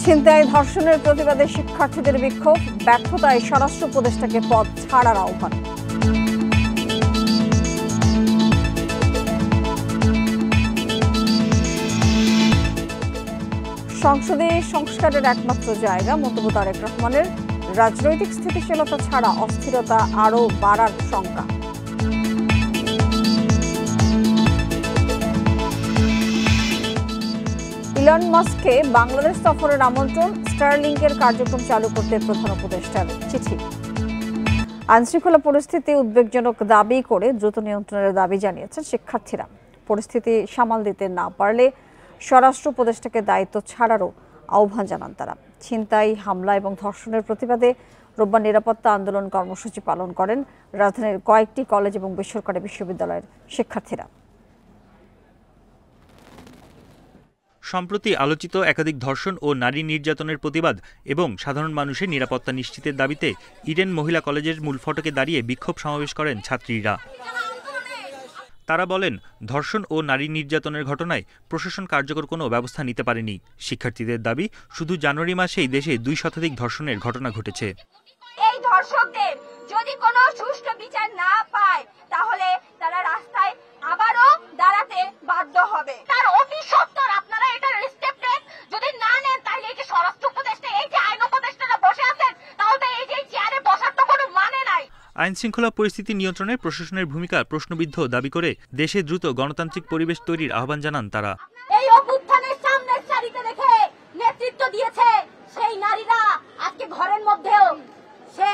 ছিনতাই ধর্ষণের প্রতিবাদে শিক্ষার্থীদের বিক্ষোভ, ব্যর্থতায় স্বরাষ্ট্র উপদেষ্টাকে পদ ছাড়ার আহ্বান। সংসদে সংস্কারের একমাত্র জায়গা মন্তব্য তারেক রহমানের, রাজনৈতিক স্থিতিশীলতা ছাড়া অস্থিরতা আরও বাড়ার শঙ্কা। ইলন মাস্ককে বাংলাদেশ সফরের আমন্ত্রণ, স্টারলিংকের কার্যক্রম চালু করতে প্রধান উপদেষ্টার চিঠি। আইনশৃঙ্খলা পরিস্থিতি উদ্বেগজনক দাবি করে দ্রুত নিয়ন্ত্রণের দাবি জানিয়েছেন শিক্ষার্থীরা। পরিস্থিতি সামাল দিতে না পারলে স্বরাষ্ট্র উপদেষ্টাকে দায়িত্ব ছাড়ারও আহ্বান জানান তারা। ছিনতাই, হামলা এবং ধর্ষণের প্রতিবাদে রোববার নিরাপত্তা আন্দোলন কর্মসূচি পালন করেন রাজধানীর কয়েকটি কলেজ এবং বেসরকারি বিশ্ববিদ্যালয়ের শিক্ষার্থীরা। সম্প্রতি আলোচিত একাধিক ধর্ষণ ও নারী নির্যাতনের প্রতিবাদ এবং সাধারণ মানুষের নিরাপত্তা নিশ্চিতের দাবিতে ইডেন মহিলা কলেজের মূল ফটকে দাঁড়িয়ে বিক্ষোভ সমাবেশ করেন ছাত্রীরা। তারা বলেন, ধর্ষণ ও নারী নির্যাতনের ঘটনায় প্রশাসন কার্যকর কোনো ব্যবস্থা নিতে পারেনি। শিক্ষার্থীদের দাবি, শুধু জানুয়ারি মাসেই দেশে 2 শতাধিক ধর্ষণের ঘটনা ঘটেছে। এই ধর্ষকদের যদি কোনো সুষ্ঠু বিচার না পায় তাহলে তারা রাস্তায় আবারও দাঁড়াতে বাধ্য হবে। তার অতি সত্বর আপনারা এটা রিস্টেপ নেন, যদি না নেন তাহলে এই যে স্বরাষ্ট্র উপদেষ্টা, এই যে আইন উপদেষ্টারা বসে আছেন, তাহলে এই যে চেয়ারে বসার তো কোনো মানে নাই। আইন শৃঙ্খলা পরিস্থিতি নিয়ন্ত্রণে প্রশাসনের ভূমিকা প্রশ্নবিদ্ধ দাবি করে দেশে দ্রুত গণতান্ত্রিক পরিবেশ তৈরির আহ্বান জানান তারা। এই অভ্যুত্থানের সামনের সারিতে রেখে নেতৃত্ব দিয়েছে সেই নারীরা আজকে ঘরের মধ্যেও সে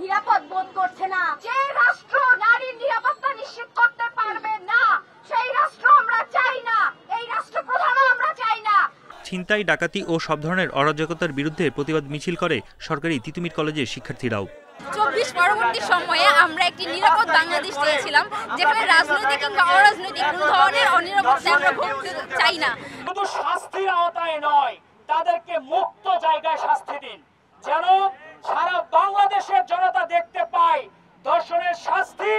নিরাপদ বোধ করছে না। যে রাষ্ট্র নারীর নিরাপত্তা নিশ্চিত করতে পারবে না, সেই রাষ্ট্র আমরা চাই না, এই রাষ্ট্র প্রধানও আমরা চাই না। ছিনতাই, ডাকাতি ও সব ধরনের অরাজকতার বিরুদ্ধে প্রতিবাদ মিছিল করে সরকারি তিতুমির কলেজের শিক্ষার্থীরাও। 24 পরবর্তী সময়ে আমরা একটি নিরাপদ বাংলাদেশ চেয়েছিলাম, যেখানে রাজনৈতিক কিংবা অরাজনৈতিক কোনো ধরনের অনিরাপত্তা আমরা ভুগতে চাই না। শুধু শাস্তির আওতায় নয়, তাদেরকে মুক্ত জায়গায় শাস্তি দিন, যেন সারা বাংলাদেশের জনতা দেখতে পায় ধর্ষণের শাস্তি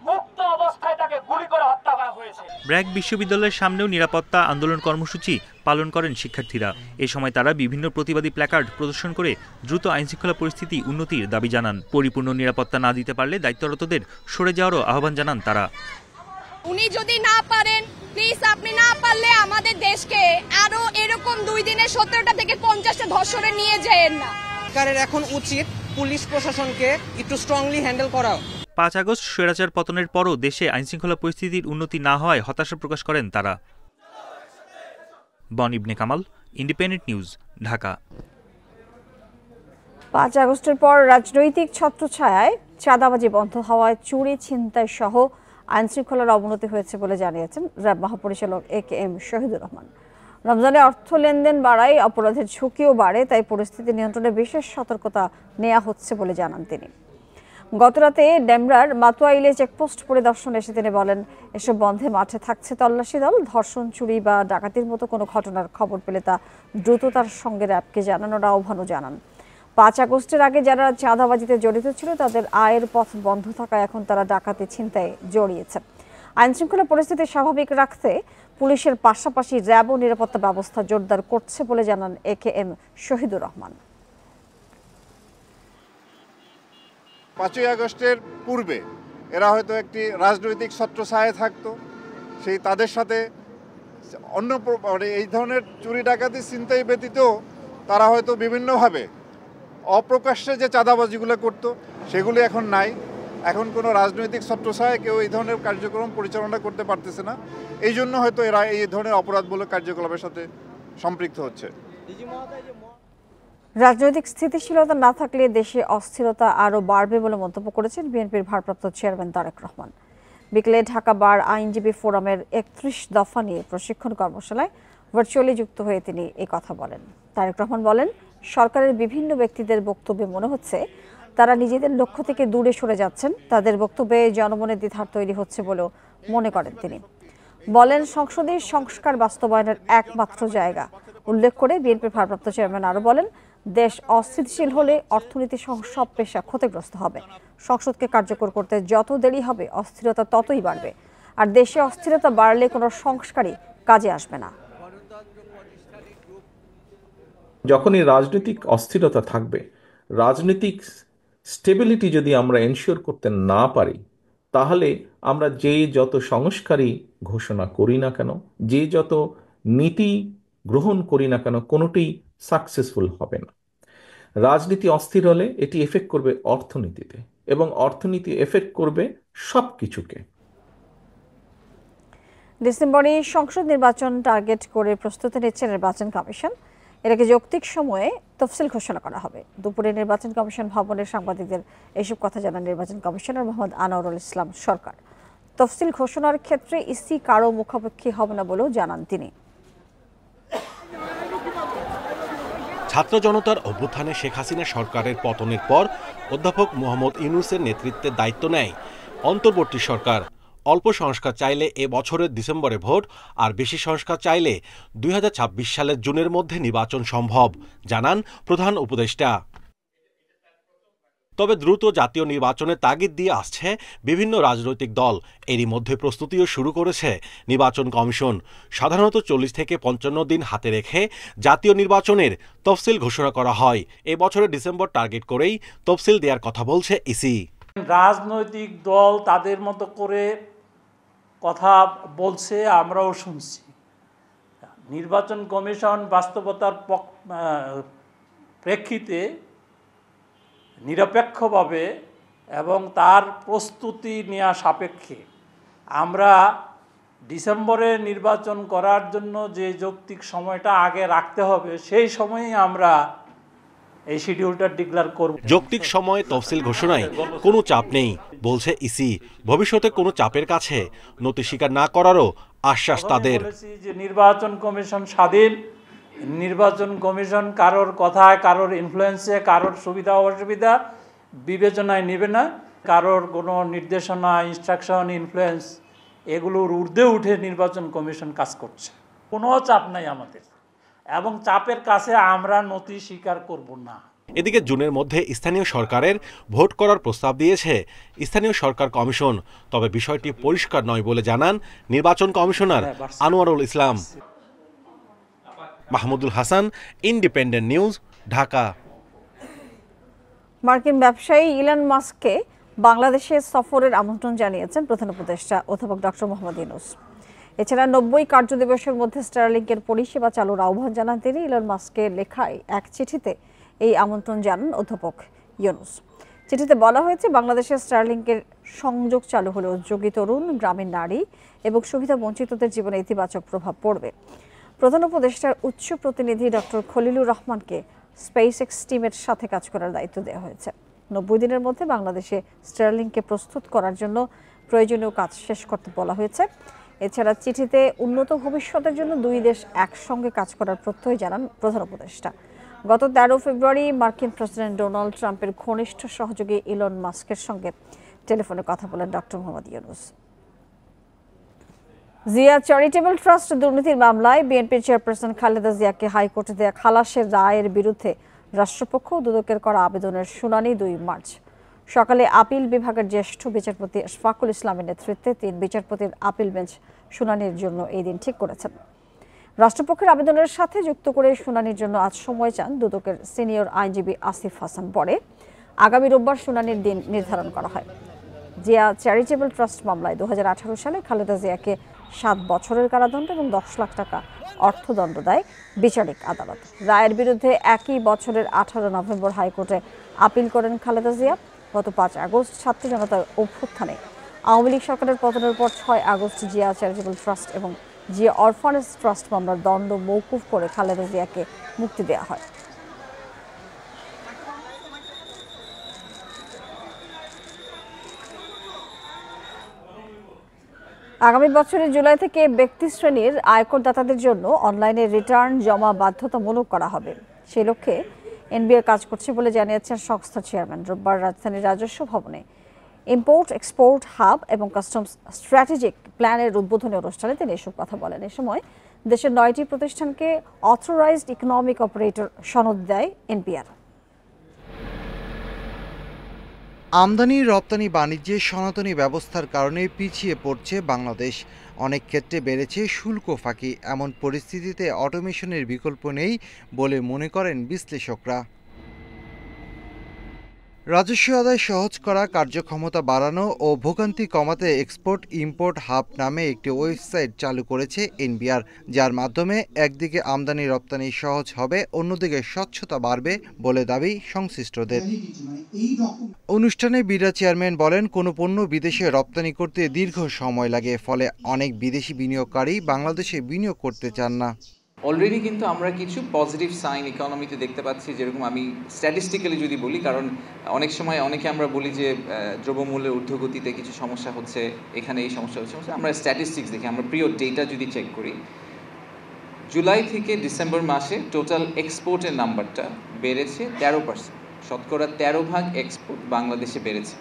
মুক্ত অবস্থায় তাকে গুলি করে হত্যা করা হয়েছে। ব্র্যাক বিশ্ববিদ্যালয়ের সামনেও নিরাপত্তা আন্দোলন কর্মসূচি পালন করেন শিক্ষার্থীরা। এই সময় তারা বিভিন্ন প্রতিবাদী প্ল্যাকার্ড প্রদর্শন করে দ্রুত আইনশৃঙ্খলা পরিস্থিতি উন্নতির দাবি জানান। পরিপূর্ণ নিরাপত্তা না দিতে পারলে দায়িত্বরতদের সরে যাওয়ারও আহ্বান জানান তারা। উনি যদি না পারেন, প্লিজ আপনি না পারলে আমাদের দেশকে আরো এরকম 2 দিনে 17টা থেকে 50টা ধর্ষণে নিয়ে যাবেন না। সরকারের এখন উচিত পুলিশ প্রশাসনকে একটু স্ট্রংলি হ্যান্ডেল করা। 5 আগস্ট স্বৈরাচার পতনের পরও দেশে আইনশৃঙ্খলা পরিস্থিতির উন্নতি না হওয়ায় হতাশা প্রকাশ করেন তারা। বন ইবনে কামাল, ইন্ডিপেন্ডেন্ট নিউজ, ঢাকা। 5 আগস্টের পর রাজনৈতিক ছত্রছায়ায় চাঁদাবাজি বন্ধ হওয়ায় চুরি, ছিনতাই সহ আইনশৃঙ্খলার অবনতি হয়েছে বলে জানিয়েছেন র্যাব মহাপরিচালক AKM শহীদুর রহমান। রমজানে অর্থ লেনদেন বাড়ায় অপরাধের ঝুঁকিও বাড়ে, তাই পরিস্থিতি নিয়ন্ত্রণে বিশেষ সতর্কতা নেওয়া হচ্ছে বলে জানান তিনি। গতরাতে ডেমরার মাতুয়াইলে চেকপোস্ট পরিদর্শনে এসে তিনি বলেন, এসব বন্ধে মাঠে থাকছে তল্লাশি দল। ধর্ষণ, চুরি বা ডাকাতির মতো কোনো ঘটনার খবর পেলে তা দ্রুততার সঙ্গে র্যাবকে জানানোর আহ্বানও জানান। 5 আগস্টের আগে যারা চাঁদাবাজিতে জড়িত ছিল তাদের আয়ের পথ বন্ধ থাকায় এখন তারা ডাকাতি, ছিনতাই জড়িয়েছে। আইনশৃঙ্খলা পরিস্থিতি স্বাভাবিক রাখতে পুলিশের পাশাপাশি র্যাবও নিরাপত্তা ব্যবস্থা জোরদার করছে বলে জানান AKM শহীদুর রহমান। 5 আগস্টের পূর্বে এরা হয়তো একটি রাজনৈতিক ছত্রছায়ায় থাকতো, সেই তাদের সাথে অন্য এই ধরনের চুরি, ডাকাতি, ছিনতাই ব্যতীত তারা হয়তো বিভিন্নভাবে অপ্রকাশ্যে যে চাঁদাবাজিগুলো করতো সেগুলি এখন নাই। এখন কোনো রাজনৈতিক ছত্রছায়ায় কেউ এই ধরনের কার্যক্রম পরিচালনা করতে পারতেছে না, এই জন্য হয়তো এরা এই ধরনের অপরাধমূলক কার্যকলাপের সাথে সম্পৃক্ত হচ্ছে। রাজনৈতিক স্থিতিশীলতা না থাকলে দেশে অস্থিরতা আরও বাড়বে বলে মন্তব্য করেছেন বিএনপির ভারপ্রাপ্ত চেয়ারম্যান তারেক রহমান। বিকেলে ঢাকা বার আইনজীবী ফোরামের 31 দফা নিয়ে প্রশিক্ষণ কর্মশালায় ভার্চুয়ালি যুক্ত হয়ে তিনি এই কথা বলেন। তারেক রহমান বলেন, সরকারের বিভিন্ন ব্যক্তিদের বক্তব্যে মনে হচ্ছে তারা নিজেদের লক্ষ্য থেকে দূরে সরে যাচ্ছেন। তাদের বক্তব্যে জনমনের দ্বিধার তৈরি হচ্ছে বলেও মনে করেন তিনি। বলেন, সংসদের সংস্কার বাস্তবায়নের একমাত্র জায়গা উল্লেখ করে বিএনপির ভারপ্রাপ্ত চেয়ারম্যান আরও বলেন, দেশ অস্থিতিশীল হলে অর্থনীতি সহ সব পেশা ক্ষতিগ্রস্ত হবে। সংসদকে কার্যকর করতে যত দেরি হবে অস্থিরতা ততই বাড়বে, আর দেশে অস্থিরতা বাড়লে কোনো সংস্কারই কাজে আসবে না। যখনই রাজনৈতিক অস্থিরতা থাকবে, রাজনৈতিক স্টেবিলিটি যদি আমরা এনশিওর করতে না পারি, তাহলে আমরা যে যত সংস্কারই ঘোষণা করি না কেন, যে যত নীতি গ্রহণ করি না কেন, কোনোটি সাকসেসফুল হবে না। রাজনীতি অস্থির হলে এটি এফেক্ট করবে অর্থনীতিতে, এবং অর্থনীতি এফেক্ট করবে সব কিছুকে। ডিসেম্বরে সংসদ নির্বাচন টার্গেট করে প্রস্তুতি নিচ্ছে নির্বাচন কমিশন। এর আগে যৌক্তিক সময়ে তফসিল ঘোষণা করা হবে। দুপুরে নির্বাচন কমিশন ভবনের সাংবাদিকদের এসব কথা জানান নির্বাচন কমিশনার মোহাম্মদ আনোয়ারুল ইসলাম সরকার। তফসিল ঘোষণার ক্ষেত্রে ইসি কারো মুখাপেক্ষী হবে না বলেও জানান তিনি। ছাত্র জনতার অভ্যুত্থানে শেখ হাসিনা সরকারের পতনের পর অধ্যাপক মোহাম্মদ ইউনূসের নেতৃত্বে দায়িত্ব নেয় অন্তর্বর্তী সরকার। অল্প সংস্কার চাইলে এ বছরের ডিসেম্বরে ভোট, আর বেশি সংস্কার চাইলে 2026 সালের জুনের মধ্যে নির্বাচন সম্ভব, জানান প্রধান উপদেষ্টা। তবে দ্রুত জাতীয় নির্বাচনের তাগিদ দিয়ে আসছে বিভিন্ন রাজনৈতিক দল। এরই মধ্যে প্রস্তুতিও শুরু করেছে নির্বাচন কমিশন। সাধারণত 40 থেকে 55 দিন হাতে রেখে জাতীয় নির্বাচনের তফসিল ঘোষণা করা হয়। এ বছরের ডিসেম্বর টার্গেট করেই তফসিল দেওয়ার কথা বলছে ইসি। রাজনৈতিক দল তাদের মতো করে কথা বলছে, আমরাও শুনছি। নির্বাচন কমিশন বাস্তবতার প্রেক্ষিতে নিরপেক্ষভাবে এবং তার প্রস্তুতি নেওয়া সাপেক্ষে আমরা ডিসেম্বরে নির্বাচন করার জন্য যে যৌক্তিক সময়টা আগে রাখতে হবে, সেই সময়েই আমরা এই শিডিউলটা ডিক্লেয়ার করব। যৌক্তিক সময়ে তফসিল ঘোষণায় কোনো চাপ নেই বলছে ইসি। ভবিষ্যতে কোনো চাপের কাছে নতি স্বীকার না করারও আশ্বাস তাদের। যে নির্বাচন কমিশন স্বাধীন, নির্বাচন কমিশন কারোর কথায়, কারোর ইনফ্লুয়েন্সে, কারোর সুবিধা অসুবিধা বিবেচনায় নেবে না। কারোর কোনো নির্দেশনা, ইনস্ট্রাকশন, ইনফ্লুয়েন্স এগুলোর ঊর্ধ্বে উঠে নির্বাচন কমিশন কাজ করছে। কোনো চাপ নাই আমাদের, এবং চাপের কাছে আমরা নতি স্বীকার করব না। এদিকে জুনের মধ্যে স্থানীয় সরকারের ভোট করার প্রস্তাব দিয়েছে স্থানীয় সরকার কমিশন। তবে বিষয়টি পরিষ্কার নয় বলে জানান নির্বাচন কমিশনার আনোয়ারুল ইসলাম। Mahmudul Hasan, independent news, Dhaka. মার্কিন ব্যবসায়ী ইলন মাস্ককে বাংলাদেশে সফরের আমন্ত্রণ জানিয়েছেন প্রধান উপদেষ্টা অধ্যাপক ডক্টর মোহাম্মদ ইউনূস। এছাড়া 90 কার্যদিবসের মধ্যে স্টারলিংকের পরিষেবা চালুর আহ্বান জানান তিনি। ইলন মাস্কের লেখায় এক চিঠিতে এই আমন্ত্রণ জানান অধ্যাপক ইউনূস। চিঠিতে বলা হয়েছে, বাংলাদেশের স্টারলিংকের সংযোগ চালু হলে উদ্যোগী তরুণ, গ্রামীণ নারী এবং সুবিধা বঞ্চিতদের জীবনে ইতিবাচক প্রভাব পড়বে। প্রধান উপদেষ্টার উচ্চ প্রতিনিধি ডক্টর খলিলুর রহমানকে স্পেসএক্স টিমের সাথে কাজ করার দায়িত্ব দেওয়া হয়েছে। 90 দিনের মধ্যে বাংলাদেশে স্টারলিংকে প্রস্তুত করার জন্য প্রয়োজনীয় কাজ শেষ করতে বলা হয়েছে। এছাড়া চিঠিতে উন্নত ভবিষ্যতের জন্য দুই দেশ একসঙ্গে কাজ করার প্রত্যয় জানান প্রধান উপদেষ্টা। গত 13 ফেব্রুয়ারি মার্কিন প্রেসিডেন্ট ডোনাল্ড ট্রাম্পের ঘনিষ্ঠ সহযোগী ইলন মাস্কের সঙ্গে টেলিফোনে কথা বলেন doctor Mohammad Yunus. Zia charitable trust দুর্নীতির মামলায় বিএনপির চেয়ারপারসন খালেদা জিয়াকে হাইকোর্টে দেয়া খালাসের রায়ের বিরুদ্ধে রাষ্ট্রপক্ষ দুদকের করা আবেদনের শুনানি 2 মার্চ। সকালে আপিল বিভাগের জ্যেষ্ঠ বিচারপতি আশফাকুল ইসলামের নেতৃত্বে 3 বিচারপতির আপিল বেঞ্চ শুনানির জন্য এই দিন ঠিক করেছেন। রাষ্ট্রপক্ষের আবেদনের সাথে যুক্ত করে শুনানির জন্য আজ সময় চান দুদকের সিনিয়র আইনজীবী আসিফ হাসান। পরে আগামী রোববার শুনানির দিন নির্ধারণ করা হয়। জিয়া চ্যারিটেবল ট্রাস্ট মামলায় 2018 সালে খালেদা জিয়াকে 7 বছরের কারাদণ্ড এবং 10 লাখ টাকা অর্থদণ্ড দেয় বিচারিক আদালত। রায়ের বিরুদ্ধে একই বছরের 18 নভেম্বর হাইকোর্টে আপিল করেন খালেদা জিয়া। গত 5 আগস্ট ছাত্র জনতার অভ্যুত্থানে আওয়ামী লীগ সরকারের পতনের পর 6 আগস্ট জিয়া চ্যারিটেবল ট্রাস্ট এবং জিয়া অরফানেজ ট্রাস্ট মামলার দণ্ড মওকুফ করে খালেদা জিয়াকে মুক্তি দেওয়া হয়। আগামী বছরের জুলাই থেকে ব্যক্তি শ্রেণীর আয়করদাতাদের জন্য অনলাইনে রিটার্ন জমা বাধ্যতামূলক করা হবে। সেই লক্ষ্যে এনবিআর কাজ করছে বলে জানিয়েছেন সংস্থার চেয়ারম্যান। রোববার রাজধানীর রাজস্ব ভবনে ইম্পোর্ট এক্সপোর্ট হাব এবং কাস্টমস স্ট্র্যাটেজিক প্ল্যানের উদ্বোধনী অনুষ্ঠানে তিনি এসব কথা বলেন। এ সময় দেশের 9টি প্রতিষ্ঠানকে অথরাইজড ইকোনমিক অপারেটর সনদ দেয় এনবিআর। আমদানি রপ্তানি বাণিজ্যে সনাতনী ব্যবস্থার কারণে পিছিয়ে পড়ছে বাংলাদেশ। অনেক ক্ষেত্রে বেড়েছে শুল্ক ফাঁকি। এমন পরিস্থিতিতে অটোমেশনের বিকল্প নেই বলে মনে করেন বিশ্লেষকরা। রাজস্ব আদায় সহজ করা, কার্যক্ষমতা বাড়ানো ও ভোগান্তি কমাতে এক্সপোর্ট ইম্পোর্ট হাব নামে একটি ওয়েবসাইট চালু করেছে এনবিআর, যার মাধ্যমে একদিকে আমদানি রপ্তানি সহজ হবে, অন্যদিকে স্বচ্ছতা বাড়বে বলে দাবি সংশ্লিষ্টদের। অনুষ্ঠানে বিডা চেয়ারম্যান বলেন, কোনো পণ্য বিদেশে রপ্তানি করতে দীর্ঘ সময় লাগে, ফলে অনেক বিদেশি বিনিয়োগকারী বাংলাদেশে বিনিয়োগ করতে চান না। অলরেডি কিন্তু আমরা কিছু পজিটিভ সাইন ইকোনমিতে দেখতে পাচ্ছি, যেরকম আমি স্ট্যাটিস্টিক্যালি যদি বলি, কারণ অনেক সময় অনেকে আমরা বলি যে দ্রব্যমূল্যের ঊর্ধ্বগতিতে কিছু সমস্যা হচ্ছে, এখানে এই সমস্যা হচ্ছে। আমরা স্ট্যাটিস্টিক্স দেখি, আমরা প্রিয় ডেটা যদি চেক করি, জুলাই থেকে ডিসেম্বর মাসে টোটাল এক্সপোর্টের নাম্বারটা বেড়েছে 13%, শতকরা 13% এক্সপোর্ট বাংলাদেশে বেড়েছে।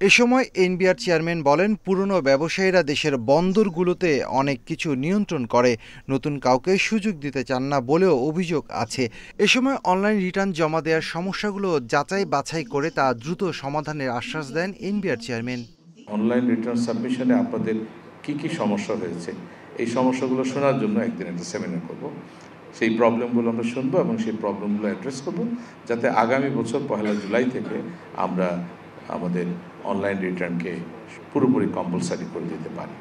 এ সময় এনবিআর চেয়ারম্যান বলেন, পুরনো ব্যবসায়ীরা দেশের বন্দরগুলোতে অনেক কিছু নিয়ন্ত্রণ করে, নতুন কাউকে সুযোগ দিতে চান না বলেও অভিযোগ আছে। এ সময় অনলাইন রিটার্ন জমা দেওয়ার সমস্যাগুলো যাচাই বাছাই করে তা দ্রুত সমাধানের আশ্বাস দেন এনবিআর চেয়ারম্যান। অনলাইন রিটার্ন সাবমিশনে আপনাদের কি কি সমস্যা হয়েছে, এই সমস্যাগুলো শোনার জন্য একদিন একটা সেমিনার করব। সেই প্রবলেমগুলো আমরা শুনবো এবং সেই প্রবলেমগুলো অ্যাড্রেস করব, যাতে আগামী বছর 1 জুলাই থেকে আমরা আমাদের অনলাইন রিটার্নকে পুরোপুরি কম্পালসারি করে দিতে পারি।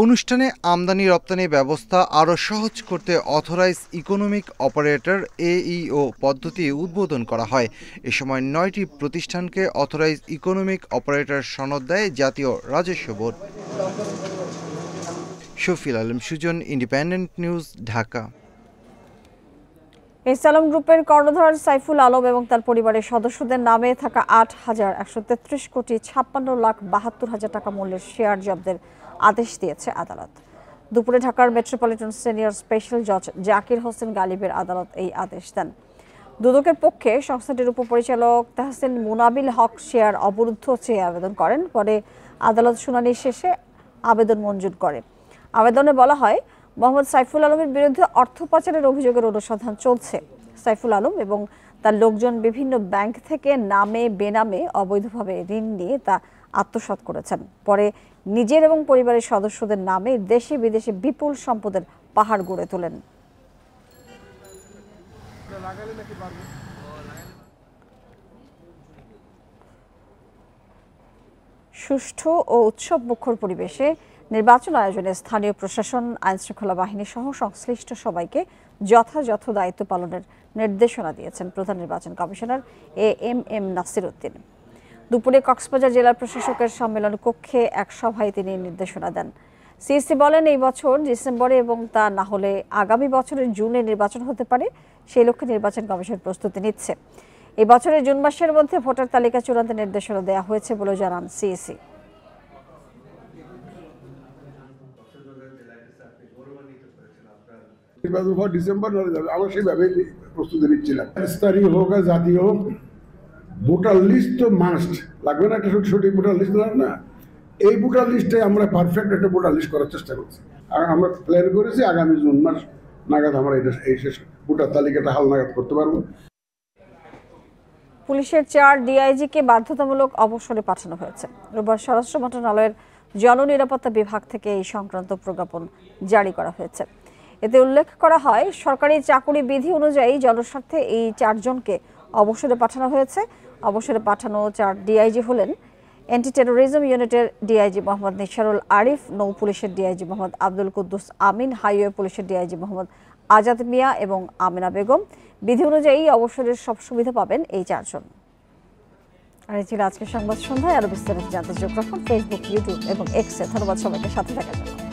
অনুষ্ঠানে আমদানি রপ্তানি ব্যবস্থা আরও সহজ করতে অথরাইজ ইকোনমিক অপারেটর AEO পদ্ধতি উদ্বোধন করা হয়। এ সময় 9টি প্রতিষ্ঠানকে অথরাইজ ইকোনমিক অপারেটর সনদ দেয় জাতীয় রাজস্ব board. Shafil Alam Sujan, independent news, Dhaka. S Alam গ্রুপের কর্ণধার সাইফুল আলম এবং তার পরিবারের সদস্যদের নামে থাকা 8,133 কোটি 56,72,000 টাকা মূল্যের শেয়ার জব্দের আদেশ দিয়েছে আদালত। দুপুরে ঢাকার মেট্রোপলিটন সিনিয়র স্পেশাল জজ জাকির হোসেন গালিবের আদালত এই আদেশ দেন। দুদকের পক্ষে সংস্থাটির উপপরিচালক তাহসিন মুনাবিল হক শেয়ার অবরুদ্ধ চেয়ে আবেদন করেন। পরে আদালত শুনানি শেষে আবেদন মঞ্জুর করে। আবেদনে বলা হয়, মোহাম্মদ সাইফুল আলমের বিরুদ্ধে অর্থ পাচারের অভিযোগের অনুসন্ধান চলছে। সাইফুল আলম এবং তার লোকজন বিভিন্ন ব্যাংক থেকে নামে বেনামে অবৈধভাবে ঋণ নিয়ে তা আত্মসাৎ করেছেন। পরে নিজের এবং পরিবারের সদস্যদের নামে দেশে বিদেশে বিপুল সম্পদের পাহাড় গড়ে তোলেন। সুষ্ঠু ও উৎসবমুখর পরিবেশে নির্বাচন আয়োজনে স্থানীয় প্রশাসন, আইনশৃঙ্খলা বাহিনী সহ সংশ্লিষ্ট সবাইকে যথাযথ দায়িত্ব পালনের নির্দেশনা দিয়েছেন প্রধান নির্বাচন কমিশনার AMM নাসির উদ্দিন। দুপুরে কক্সবাজার জেলা প্রশাসকের সম্মেলন কক্ষে এক সভায় তিনি নির্দেশনা দেন। সিইসি বলেন, এই বছর ডিসেম্বরে এবং তা না হলে আগামী বছরের জুনে নির্বাচন হতে পারে, সেই লক্ষ্যে নির্বাচন কমিশন প্রস্তুতি নিচ্ছে। এই বছরের জুন মাসের মধ্যে ভোটার তালিকা চূড়ান্ত নির্দেশনা দেওয়া হয়েছে বলে জানান সিইসি। ডিসেম্বর আমরা সেইভাবে প্রস্তুতি নিচ্ছিলাম। স্থানীয় হোক আর জাতীয় হোক, ভোটার লিস্ট তো মাস্ট লাগবে না, একটা সঠিক ভোটার লিস্ট না। এই ভোটার লিস্টে আমরা পারফেক্ট একটা ভোটার লিস্ট করার চেষ্টা করছি। আর আমরা প্ল্যান করেছি আগামী জুন মাস নাগাদ আমরা এই শেষ ভোটার তালিকাটা হালনাগাদ করতে পারবো। পুলিশের 4 ডিআইজিকে বাধ্যতামূলক অবসরে পাঠানো হয়েছে। রোববার স্বরাষ্ট্র মন্ত্রণালয়ের জননিরাপত্তা বিভাগ থেকে এই সংক্রান্ত প্রজ্ঞাপন জারি করা হয়েছে। এতে উল্লেখ করা হয়, সরকারি চাকরি বিধি অনুযায়ী জনস্বার্থে এই 4 জনকে অবসরে পাঠানো হয়েছে। অবসরে পাঠানো 4 ডিআইজি হলেন অ্যান্টি টেরোরিজম ইউনিটের ডিআইজি মোহাম্মদ নিসারুল আরিফ, নৌ পুলিশের ডিআইজি মোহাম্মদ আব্দুল কুদ্দুস আমিন, হাইওয়ে পুলিশের ডিআইজি মোহাম্মদ আজাদ মিয়া এবং আমিনা বেগম। বিধি অনুযায়ী অবসরের সব সুবিধা পাবেন এই 4 জন। আর এই ছিল আজকের সংবাদ সন্ধ্যায়। আরো বিস্তারিত জানতে চোখ রাখুন ফেসবুক, ইউটিউব এবং এক্সে। ধন্যবাদ সবাইকে সাথে থাকার জন্য।